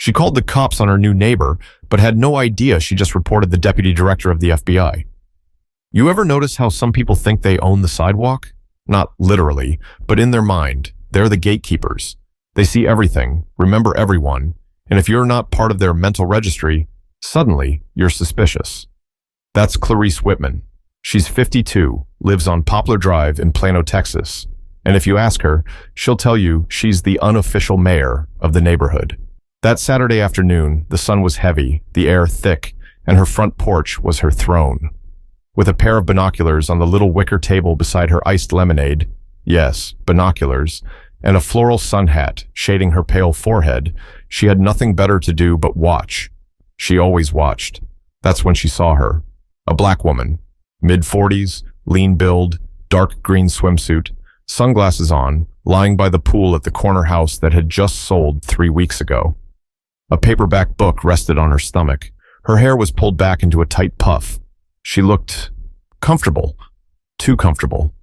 She called the cops on her new neighbor, but had no idea she just reported the deputy director of the FBI. You ever notice how some people think they own the sidewalk? Not literally, but in their mind, they're the gatekeepers. They see everything, remember everyone, and if you're not part of their mental registry, suddenly you're suspicious. That's Clarice Whitman. She's 52, lives on Poplar Drive in Plano, Texas. And if you ask her, she'll tell you she's the unofficial mayor of the neighborhood. That Saturday afternoon, the sun was heavy, the air thick, and her front porch was her throne. With a pair of binoculars on the little wicker table beside her iced lemonade, yes, binoculars, and a floral sun hat shading her pale forehead, she had nothing better to do but watch. She always watched. That's when she saw her. A black woman, mid-40s, lean build, dark green swimsuit, sunglasses on, lying by the pool at the corner house that had just sold 3 weeks ago. A paperback book rested on her stomach. Her hair was pulled back into a tight puff. She looked comfortable, too comfortable.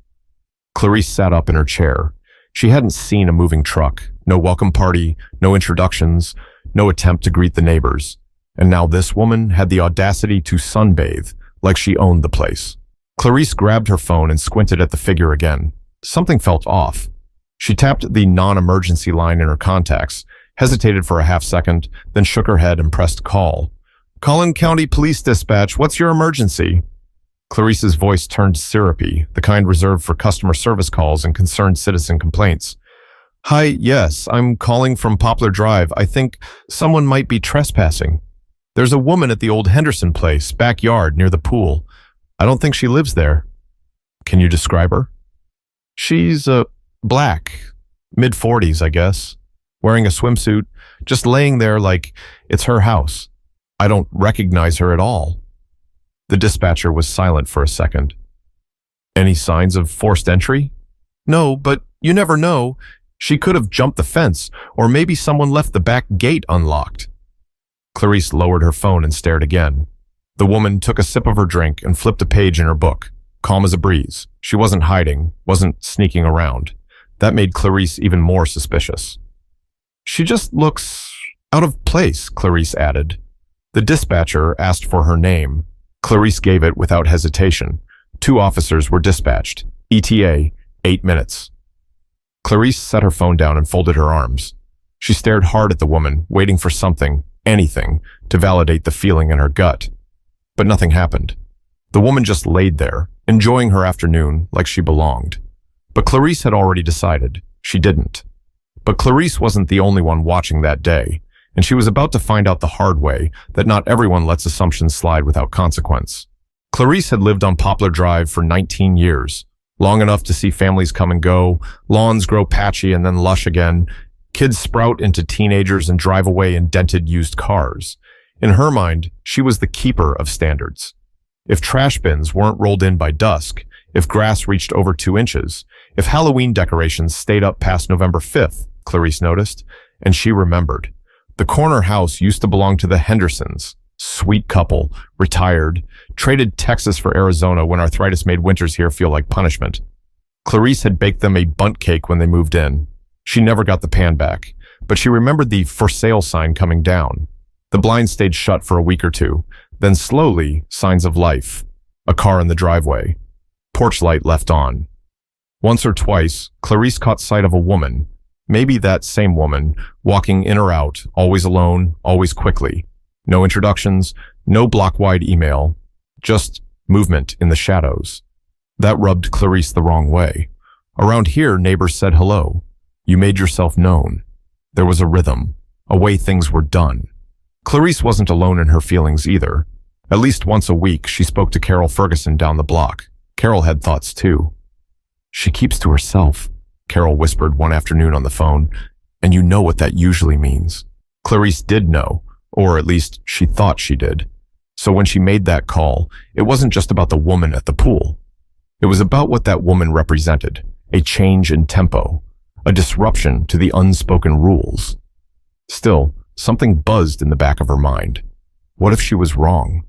Clarice sat up in her chair. She hadn't seen a moving truck, no welcome party, no introductions, no attempt to greet the neighbors. And now this woman had the audacity to sunbathe, like she owned the place. Clarice grabbed her phone and squinted at the figure again. Something felt off. She tapped the non-emergency line in her contacts, hesitated for a half second, then shook her head and pressed call. Collin County Police Dispatch, what's your emergency? Clarice's voice turned syrupy, the kind reserved for customer service calls and concerned citizen complaints. Hi, yes, I'm calling from Poplar Drive. I think someone might be trespassing. There's a woman at the old Henderson place, backyard near the pool. I don't think she lives there. Can you describe her? She's black, mid-40s, I guess, wearing a swimsuit, just laying there like it's her house. I don't recognize her at all. The dispatcher was silent for a second. Any signs of forced entry? No, but you never know. She could have jumped the fence, or maybe someone left the back gate unlocked. Clarice lowered her phone and stared again. The woman took a sip of her drink and flipped a page in her book, calm as a breeze. She wasn't hiding, wasn't sneaking around. That made Clarice even more suspicious. She just looks out of place, Clarice added. The dispatcher asked for her name. Clarice gave it without hesitation. 2 officers were dispatched. ETA, 8 minutes. Clarice set her phone down and folded her arms. She stared hard at the woman, waiting for something, anything, to validate the feeling in her gut. But nothing happened. The woman just laid there, enjoying her afternoon like she belonged. But Clarice had already decided. She didn't. But Clarice wasn't the only one watching that day, and she was about to find out the hard way that not everyone lets assumptions slide without consequence. Clarice had lived on Poplar Drive for 19 years, long enough to see families come and go, lawns grow patchy and then lush again, kids sprout into teenagers and drive away in dented used cars. In her mind, she was the keeper of standards. If trash bins weren't rolled in by dusk, if grass reached over 2 inches, if Halloween decorations stayed up past November 5th, Clarice noticed, and she remembered. The corner house used to belong to the Hendersons. Sweet couple, retired, traded Texas for Arizona when arthritis made winters here feel like punishment. Clarice had baked them a bundt cake when they moved in. She never got the pan back, but she remembered the for sale sign coming down. The blinds stayed shut for a week or two, then slowly, signs of life. A car in the driveway. Porch light left on. Once or twice, Clarice caught sight of a woman, maybe that same woman, walking in or out, always alone, always quickly. No introductions, no block-wide email, just movement in the shadows. That rubbed Clarice the wrong way. Around here, neighbors said hello. You made yourself known. There was a rhythm, a way things were done. Clarice wasn't alone in her feelings either. At least once a week, she spoke to Carol Ferguson down the block. Carol had thoughts too. She keeps to herself, Carol whispered one afternoon on the phone, and you know what that usually means. Clarice did know, or at least she thought she did. So when she made that call, it wasn't just about the woman at the pool. It was about what that woman represented, a change in tempo, a disruption to the unspoken rules. Still, something buzzed in the back of her mind. What if she was wrong?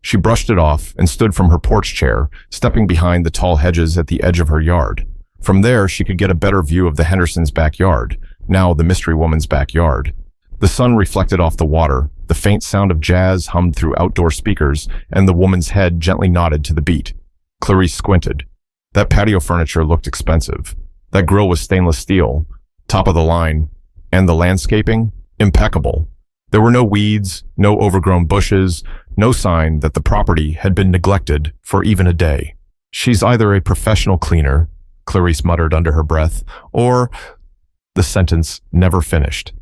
She brushed it off and stood from her porch chair, stepping behind the tall hedges at the edge of her yard. From there, she could get a better view of the Hendersons' backyard, now the mystery woman's backyard. The sun reflected off the water, the faint sound of jazz hummed through outdoor speakers, and the woman's head gently nodded to the beat. Clarice squinted. That patio furniture looked expensive. That grill was stainless steel, top of the line, and the landscaping, impeccable. There were no weeds, no overgrown bushes, no sign that the property had been neglected for even a day. She's either a professional cleaner, Clarice muttered under her breath, or... The sentence never finished.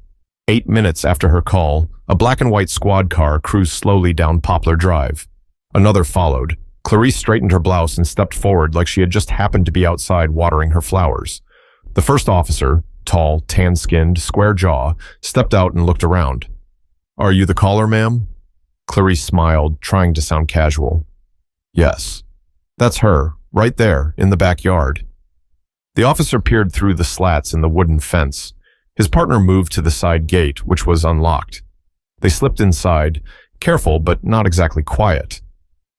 8 minutes after her call, a black and white squad car cruised slowly down Poplar Drive. Another followed. Clarice straightened her blouse and stepped forward like she had just happened to be outside watering her flowers. The first officer, tall, tan-skinned, square jaw, stepped out and looked around. "Are you the caller, ma'am?" Clarice smiled, trying to sound casual. "Yes. That's her, right there, in the backyard." The officer peered through the slats in the wooden fence. His partner moved to the side gate, which was unlocked. They slipped inside, careful but not exactly quiet.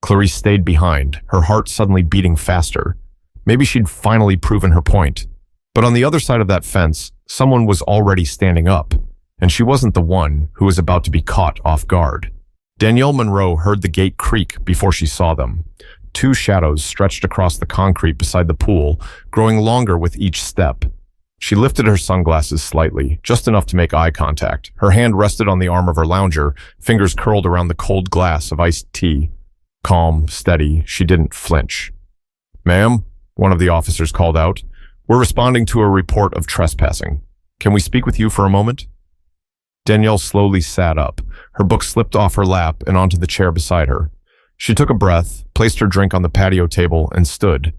Clarice stayed behind, her heart suddenly beating faster. Maybe she'd finally proven her point. But on the other side of that fence, someone was already standing up, and she wasn't the one who was about to be caught off guard. Danielle Monroe heard the gate creak before she saw them. 2 shadows stretched across the concrete beside the pool, growing longer with each step. She lifted her sunglasses slightly, just enough to make eye contact. Her hand rested on the arm of her lounger, fingers curled around the cold glass of iced tea. Calm, steady, she didn't flinch. "Ma'am," one of the officers called out, "we're responding to a report of trespassing. Can we speak with you for a moment?" Danielle slowly sat up. Her book slipped off her lap and onto the chair beside her. She took a breath, placed her drink on the patio table, and stood.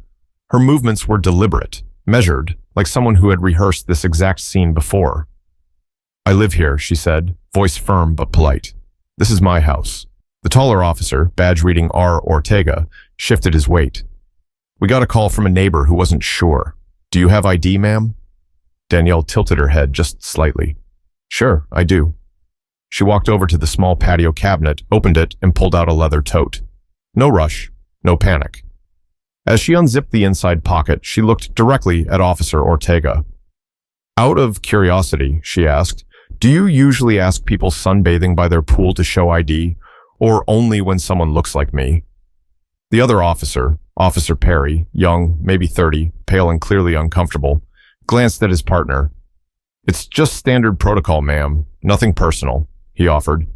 Her movements were deliberate, measured, like someone who had rehearsed this exact scene before. "I live here," she said, voice firm but polite. "This is my house." The taller officer, badge reading R. Ortega, shifted his weight. "We got a call from a neighbor who wasn't sure. Do you have ID, ma'am?" Danielle tilted her head just slightly. "Sure, I do." She walked over to the small patio cabinet, opened it, and pulled out a leather tote. No rush, no panic. As she unzipped the inside pocket, she looked directly at Officer Ortega. "Out of curiosity," she asked, "do you usually ask people sunbathing by their pool to show ID, or only when someone looks like me?" The other officer, Officer Perry, young, maybe 30, pale and clearly uncomfortable, glanced at his partner. "It's just standard protocol, ma'am. Nothing personal," he offered.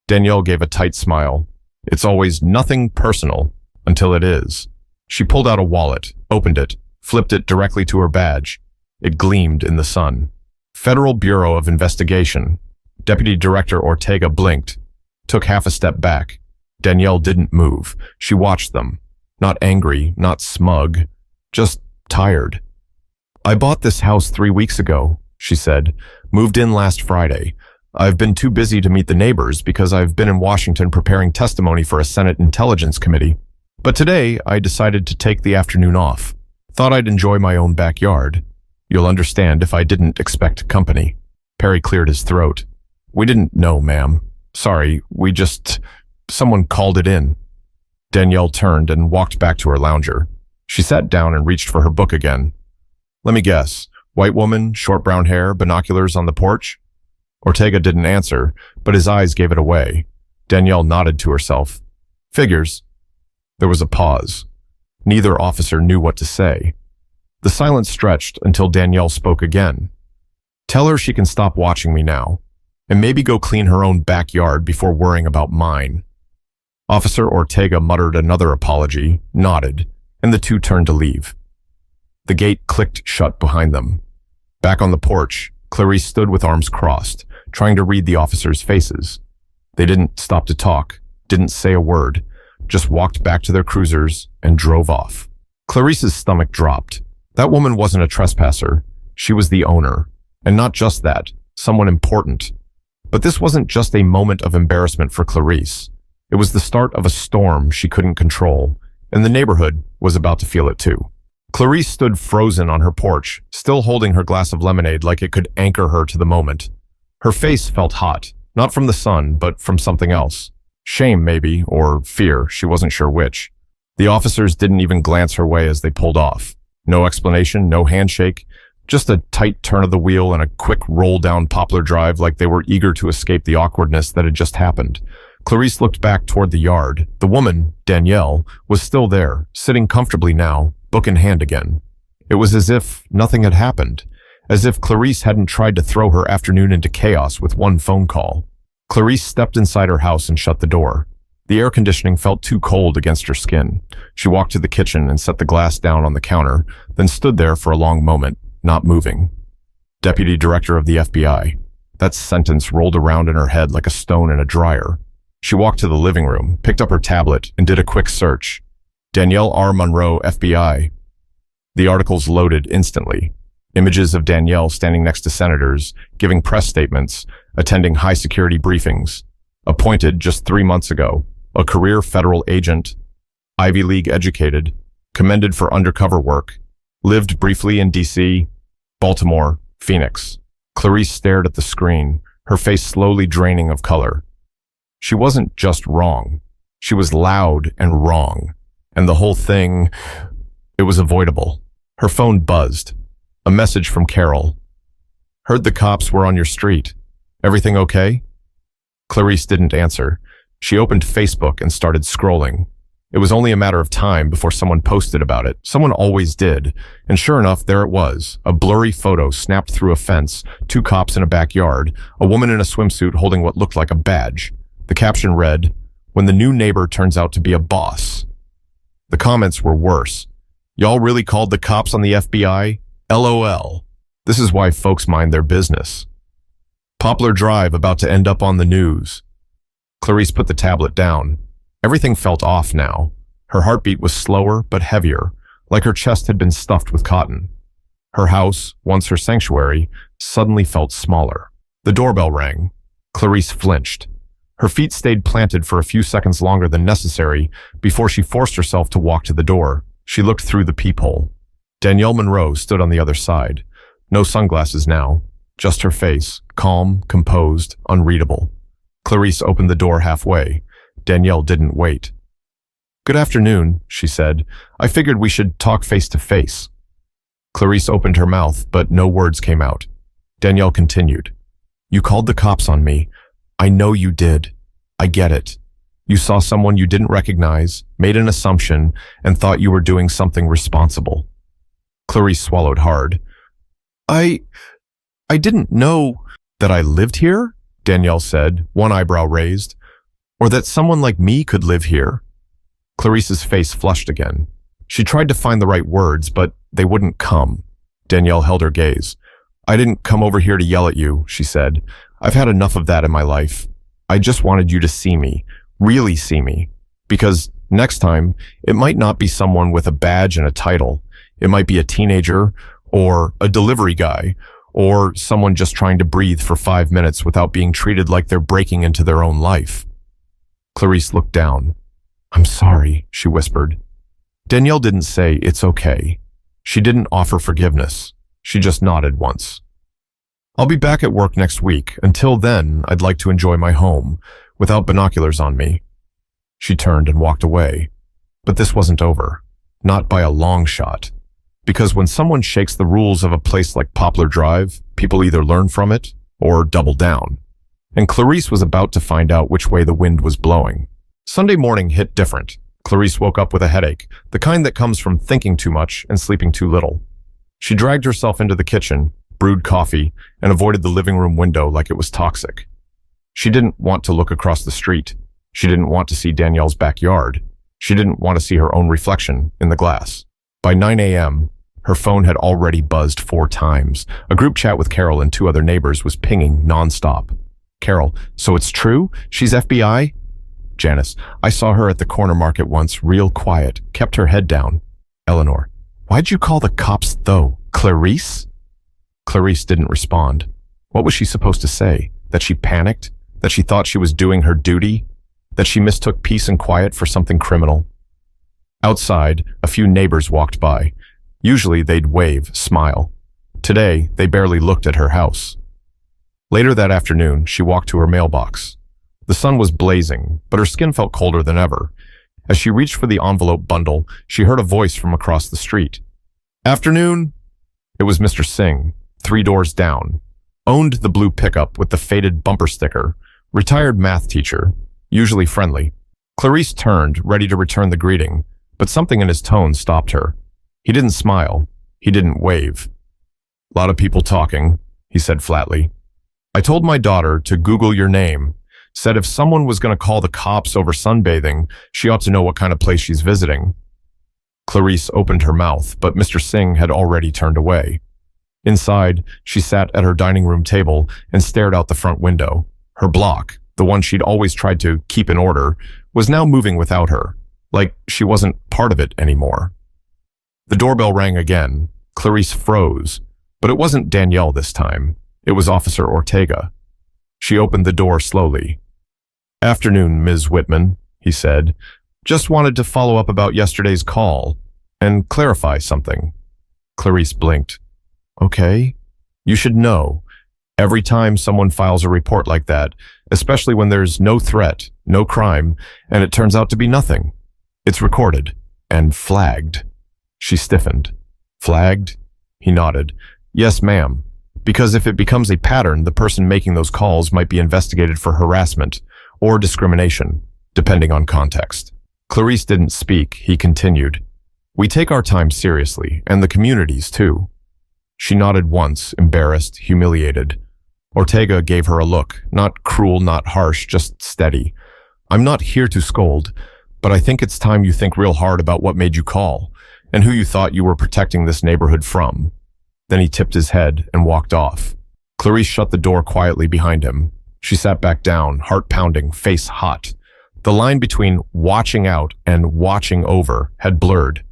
Danielle gave a tight smile. It's always nothing personal until it is. She pulled out a wallet, opened it, flipped it directly to her badge. It gleamed in the sun. Federal Bureau of Investigation. Deputy Director Ortega blinked, took half a step back. Danielle didn't move. She watched them. Not angry, not smug, just tired. "I bought this house 3 weeks ago," she said. "Moved in last Friday. I've been too busy to meet the neighbors because I've been in Washington preparing testimony for a Senate Intelligence Committee. But today, I decided to take the afternoon off. Thought I'd enjoy my own backyard. You'll understand if I didn't expect company." Perry cleared his throat. "We didn't know, ma'am. Sorry, someone called it in." Danielle turned and walked back to her lounger. She sat down and reached for her book again. "Let me guess. White woman, short brown hair, binoculars on the porch?" Ortega didn't answer, but his eyes gave it away. Danielle nodded to herself. "Figures." There was a pause. Neither officer knew what to say. The silence stretched until Danielle spoke again. "Tell her she can stop watching me now, and maybe go clean her own backyard before worrying about mine." Officer Ortega muttered another apology, nodded, and the two turned to leave. The gate clicked shut behind them. Back on the porch, Clarice stood with arms crossed, trying to read the officers' faces. They didn't stop to talk, didn't say a word, just walked back to their cruisers and drove off. Clarice's stomach dropped. That woman wasn't a trespasser. She was the owner. And not just that, someone important. But this wasn't just a moment of embarrassment for Clarice. It was the start of a storm she couldn't control, and the neighborhood was about to feel it too. Clarice stood frozen on her porch, still holding her glass of lemonade like it could anchor her to the moment. Her face felt hot, not from the sun, but from something else. Shame, maybe, or fear, she wasn't sure which. The officers didn't even glance her way as they pulled off. No explanation, no handshake, Just a tight turn of the wheel and a quick roll down Poplar Drive like they were eager to escape the awkwardness that had just happened. Clarice looked back toward the yard. The woman, Danielle, was still there, sitting comfortably now, book in hand again. It was as if nothing had happened, as if Clarice hadn't tried to throw her afternoon into chaos with one phone call. Clarice stepped inside her house and shut the door. The air conditioning felt too cold against her skin. She walked to the kitchen and set the glass down on the counter, then stood there for a long moment, not moving. Deputy Director of the FBI. That sentence rolled around in her head like a stone in a dryer. She walked to the living room, picked up her tablet, and did a quick search. Danielle R. Monroe, FBI. The articles loaded instantly. Images of Danielle standing next to senators, giving press statements, attending high-security briefings. Appointed just 3 months ago. A career federal agent. Ivy League educated. Commended for undercover work. Lived briefly in D.C., Baltimore, Phoenix. Clarice stared at the screen, her face slowly draining of color. She wasn't just wrong. She was loud and wrong. And the whole thing, it was avoidable. Her phone buzzed. A message from Carol. Heard the cops were on your street. Everything okay? Clarice didn't answer. She opened Facebook and started scrolling. It was only a matter of time before someone posted about it. Someone always did. And sure enough, there it was. A blurry photo snapped through a fence, 2 cops in a backyard, a woman in a swimsuit holding what looked like a badge. The caption read, "When the new neighbor turns out to be a boss." The comments were worse. "Y'all really called the cops on the FBI? LOL. This is why folks mind their business." Poplar Drive about to end up on the news. Clarice put the tablet down. Everything felt off now. Her heartbeat was slower but heavier, like her chest had been stuffed with cotton. Her house, once her sanctuary, suddenly felt smaller. The doorbell rang. Clarice flinched. Her feet stayed planted for a few seconds longer than necessary before she forced herself to walk to the door. She looked through the peephole. Danielle Monroe stood on the other side. No sunglasses now, just her face, calm, composed, unreadable. Clarice opened the door halfway. Danielle didn't wait. "Good afternoon," she said. "I figured we should talk face to face." Clarice opened her mouth, but no words came out. Danielle continued. "You called the cops on me. I know you did. I get it. You saw someone you didn't recognize, made an assumption, and thought you were doing something responsible." Clarice swallowed hard. I didn't know that I lived here," Danielle said, one eyebrow raised. "Or that someone like me could live here." Clarice's face flushed again. She tried to find the right words, but they wouldn't come. Danielle held her gaze. "I didn't come over here to yell at you," she said. "I've had enough of that in my life. I just wanted you to see me, really see me. Because next time, it might not be someone with a badge and a title. It might be a teenager, or a delivery guy, or someone just trying to breathe for 5 minutes without being treated like they're breaking into their own life." Clarice looked down. "I'm sorry," she whispered. Danielle didn't say, "It's okay." She didn't offer forgiveness. She just nodded once. "I'll be back at work next week. Until then, I'd like to enjoy my home, without binoculars on me." She turned and walked away. But this wasn't over. Not by a long shot. Because when someone shakes the rules of a place like Poplar Drive, people either learn from it or double down. And Clarice was about to find out which way the wind was blowing. Sunday morning hit different. Clarice woke up with a headache, the kind that comes from thinking too much and sleeping too little. She dragged herself into the kitchen, brewed coffee, and avoided the living room window like it was toxic. She didn't want to look across the street. She didn't want to see Danielle's backyard. She didn't want to see her own reflection in the glass. By 9 a.m., her phone had already buzzed 4 times. A group chat with Carol and 2 other neighbors was pinging nonstop. Carol, "So it's true? She's FBI?" Janice, "I saw her at the corner market once, real quiet, kept her head down." Eleanor, "Why'd you call the cops though? Clarice?" Clarice didn't respond. What was she supposed to say? That she panicked? That she thought she was doing her duty? That she mistook peace and quiet for something criminal? Outside, a few neighbors walked by. Usually they'd wave, smile. Today, they barely looked at her house. Later that afternoon, she walked to her mailbox. The sun was blazing, but her skin felt colder than ever. As she reached for the envelope bundle, she heard a voice from across the street. "Afternoon." It was Mr. Singh, 3 doors down. Owned the blue pickup with the faded bumper sticker. Retired math teacher, usually friendly. Clarice turned, ready to return the greeting, but something in his tone stopped her. He didn't smile. He didn't wave. "Lot of people talking," he said flatly. "I told my daughter to Google your name. Said if someone was going to call the cops over sunbathing, she ought to know what kind of place she's visiting." Clarice opened her mouth, but Mr. Singh had already turned away. Inside, she sat at her dining room table and stared out the front window. Her block, the one she'd always tried to keep in order, was now moving without her, like she wasn't part of it anymore. The doorbell rang again. Clarice froze, but it wasn't Danielle this time. It was Officer Ortega. She opened the door slowly. "Afternoon, Ms. Whitman," he said. "Just wanted to follow up about yesterday's call and clarify something." Clarice blinked. "Okay. You should know, every time someone files a report like that, especially when there's no threat, no crime, and it turns out to be nothing, it's recorded and flagged." She stiffened. "Flagged?" He nodded. "Yes, ma'am. Because if it becomes a pattern, the person making those calls might be investigated for harassment or discrimination, depending on context." Clarice didn't speak. He continued. "We take our time seriously, and the communities too." She nodded once, embarrassed, humiliated. Ortega gave her a look, not cruel, not harsh, just steady. "I'm not here to scold, but I think it's time you think real hard about what made you call, and who you thought you were protecting this neighborhood from." Then he tipped his head and walked off. Clarice shut the door quietly behind him. She sat back down, heart pounding, face hot. The line between watching out and watching over had blurred.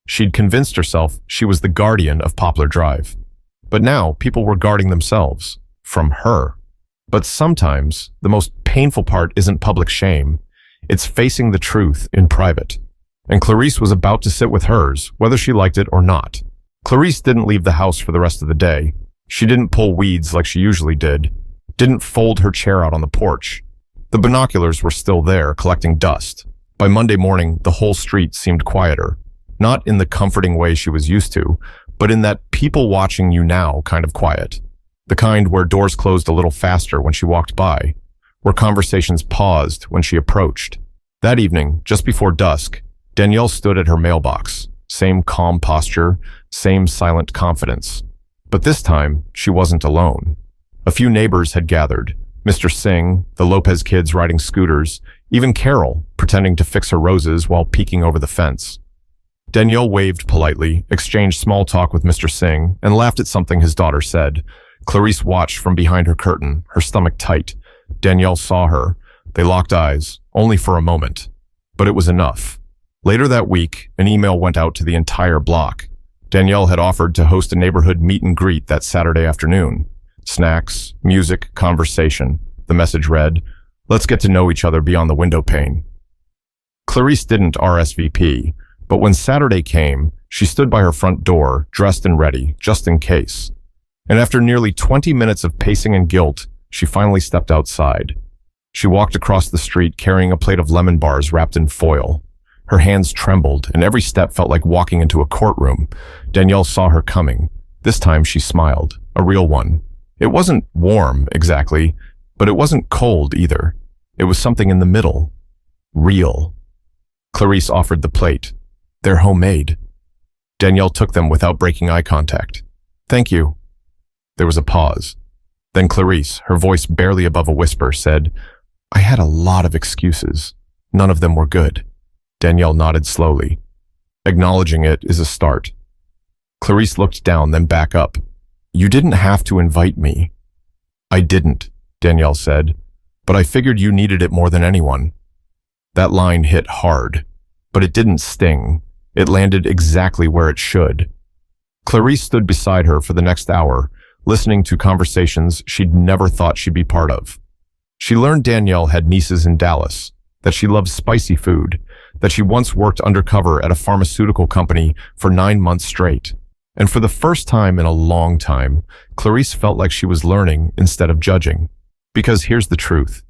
She'd convinced herself she was the guardian of Poplar Drive. But now people were guarding themselves from her. But sometimes the most painful part isn't public shame. It's facing the truth in private. And Clarice was about to sit with hers, whether she liked it or not. Clarice didn't leave the house for the rest of the day. She didn't pull weeds like she usually did. Didn't fold her chair out on the porch. The binoculars were still there, collecting dust. By Monday morning, the whole street seemed quieter. Not in the comforting way she was used to, but in that people watching you now kind of quiet. The kind where doors closed a little faster when she walked by, where conversations paused when she approached. That evening, just before dusk, Danielle stood at her mailbox. Same calm posture, same silent confidence. But this time, she wasn't alone. A few neighbors had gathered. Mr. Singh, the Lopez kids riding scooters, even Carol, pretending to fix her roses while peeking over the fence. Danielle waved politely, exchanged small talk with Mr. Singh, and laughed at something his daughter said. Clarice watched from behind her curtain, her stomach tight. Danielle saw her. They locked eyes, only for a moment. But it was enough. Later that week, an email went out to the entire block. Danielle had offered to host a neighborhood meet and greet that Saturday afternoon. Snacks, music, conversation. The message read, "Let's get to know each other beyond the window pane." Clarice didn't RSVP, but when Saturday came, she stood by her front door, dressed and ready, just in case. And after nearly 20 minutes of pacing and guilt, she finally stepped outside. She walked across the street carrying a plate of lemon bars wrapped in foil. Her hands trembled, and every step felt like walking into a courtroom. Danielle saw her coming. This time she smiled, a real one. It wasn't warm, exactly, but it wasn't cold either. It was something in the middle. Real. Clarice offered the plate. "They're homemade." Danielle took them without breaking eye contact. "Thank you." There was a pause. Then Clarice, her voice barely above a whisper, said, "I had a lot of excuses. None of them were good." Danielle nodded slowly. Acknowledging it is a start. Clarice looked down, then back up. "You didn't have to invite me." "I didn't," Danielle said, "but I figured you needed it more than anyone." That line hit hard, but it didn't sting. It landed exactly where it should. Clarice stood beside her for the next hour, listening to conversations she'd never thought she'd be part of. She learned Danielle had nieces in Dallas, that she loved spicy food, that she once worked undercover at a pharmaceutical company for 9 months straight. And for the first time in a long time, Clarice felt like she was learning instead of judging. Because here's the truth.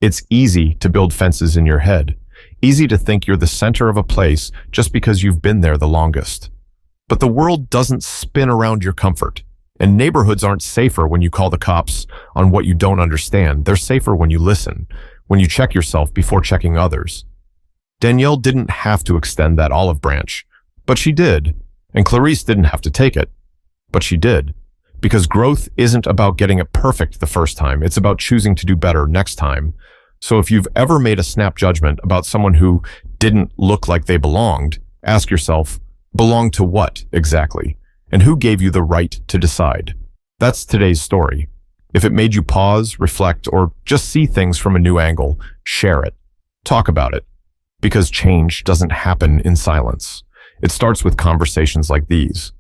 It's easy to build fences in your head. Easy to think you're the center of a place just because you've been there the longest. But the world doesn't spin around your comfort. And neighborhoods aren't safer when you call the cops on what you don't understand. They're safer when you listen, when you check yourself before checking others. Danielle didn't have to extend that olive branch, but she did. And Clarice didn't have to take it, but she did. Because growth isn't about getting it perfect the first time. It's about choosing to do better next time. So if you've ever made a snap judgment about someone who didn't look like they belonged, ask yourself, belong to what exactly? And who gave you the right to decide? That's today's story. If it made you pause, reflect, or just see things from a new angle, share it. Talk about it. Because change doesn't happen in silence. It starts with conversations like these.